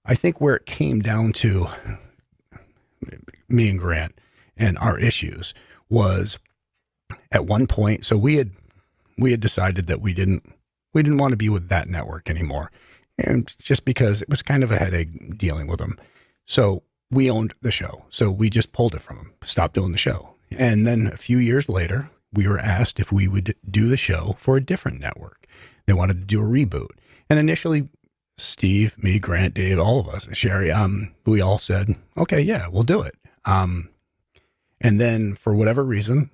I think where it came down to me and Grant and our issues was at one point. So we had decided that we didn't want to be with that network anymore, and just because it was kind of a headache dealing with them. So we owned the show, so we just pulled it from them, stopped doing the show, and then a few years later, we were asked if we would do the show for a different network. They wanted to do a reboot, and initially, Steve, me, Grant, Dave, all of us, Sherry, we all said, okay, yeah, we'll do it. And then for whatever reason,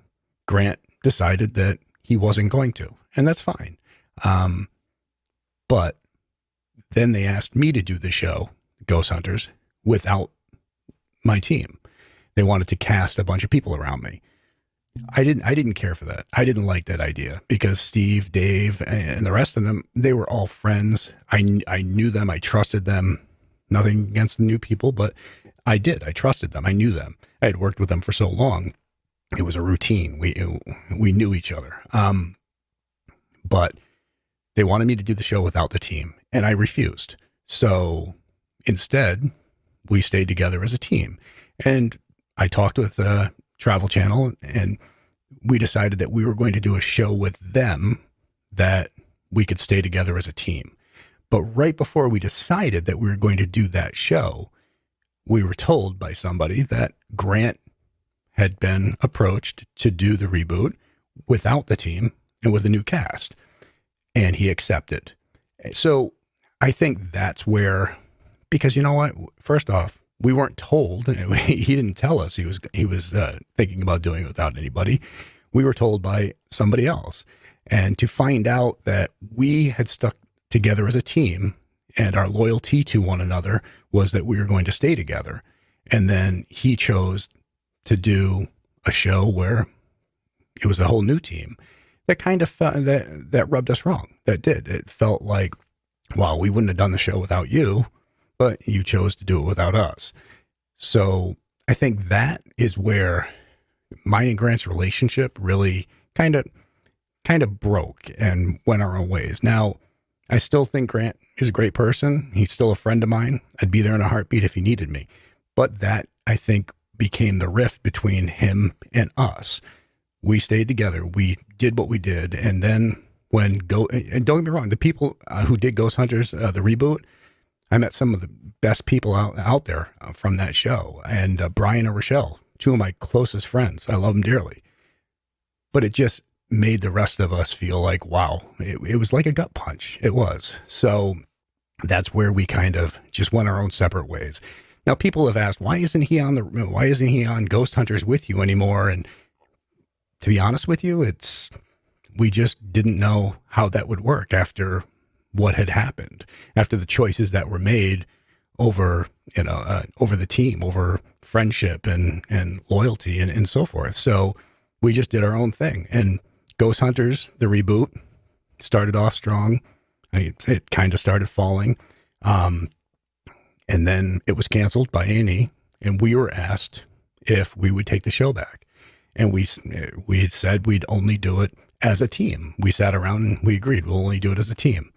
Grant decided that he wasn't going to, and that's fine. But then they asked me to do the show, Ghost Hunters, without my team. They wanted to cast a bunch of people around me. I didn't care for that. I didn't like that idea because Steve, Dave, and the rest of them, they were all friends. I knew them. I trusted them. Nothing against the new people, but I did. I trusted them. I knew them. I had worked with them for so long. It was a routine. We knew each other. But they wanted me to do the show without the team, and I refused. So instead, we stayed together as a team. And I talked with Travel Channel, and we decided that we were going to do a show with them that we could stay together as a team. But right before we decided that we were going to do that show, we were told by somebody that Grant had been approached to do the reboot without the team and with a new cast, and he accepted. So I think that's where, because you know what? First off, we weren't told. He didn't tell us he was thinking about doing it without anybody. We were told by somebody else. And to find out that we had stuck together as a team and our loyalty to one another was that we were going to stay together. And then he chose to do a show where it was a whole new team. That kind of that rubbed us wrong. That did. It felt like, wow, we wouldn't have done the show without you, but you chose to do it without us. So I think that is where mine and Grant's relationship really kind of broke and went our own ways. Now, I still think Grant is a great person. He's still a friend of mine. I'd be there in a heartbeat if he needed me. But that, I think, became the rift between him and us. We stayed together. We did what we did. And then and don't get me wrong, the people who did Ghost Hunters, the reboot, I met some of the best people out there from that show. And Brian and Rochelle, two of my closest friends. I love them dearly. But it just made the rest of us feel like, wow, it was like a gut punch. It was. So that's where we kind of just went our own separate ways. Now, people have asked, why isn't he on Ghost Hunters with you anymore? And to be honest with you, we just didn't know how that would work after what had happened, after the choices that were made over the team, over friendship and loyalty and so forth. So we just did our own thing. And Ghost Hunters, the reboot, started off strong. It kind of started falling. And then it was canceled by A&E, and we were asked if we would take the show back. And we had said we'd only do it as a team. We sat around and we agreed we'll only do it as a team.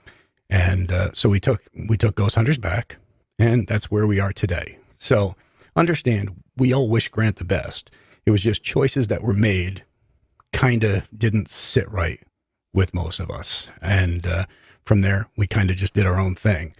And so we took Ghost Hunters back, and that's where we are today. So understand, we all wish Grant the best. It was just choices that were made kind of didn't sit right with most of us. And from there, we kind of just did our own thing.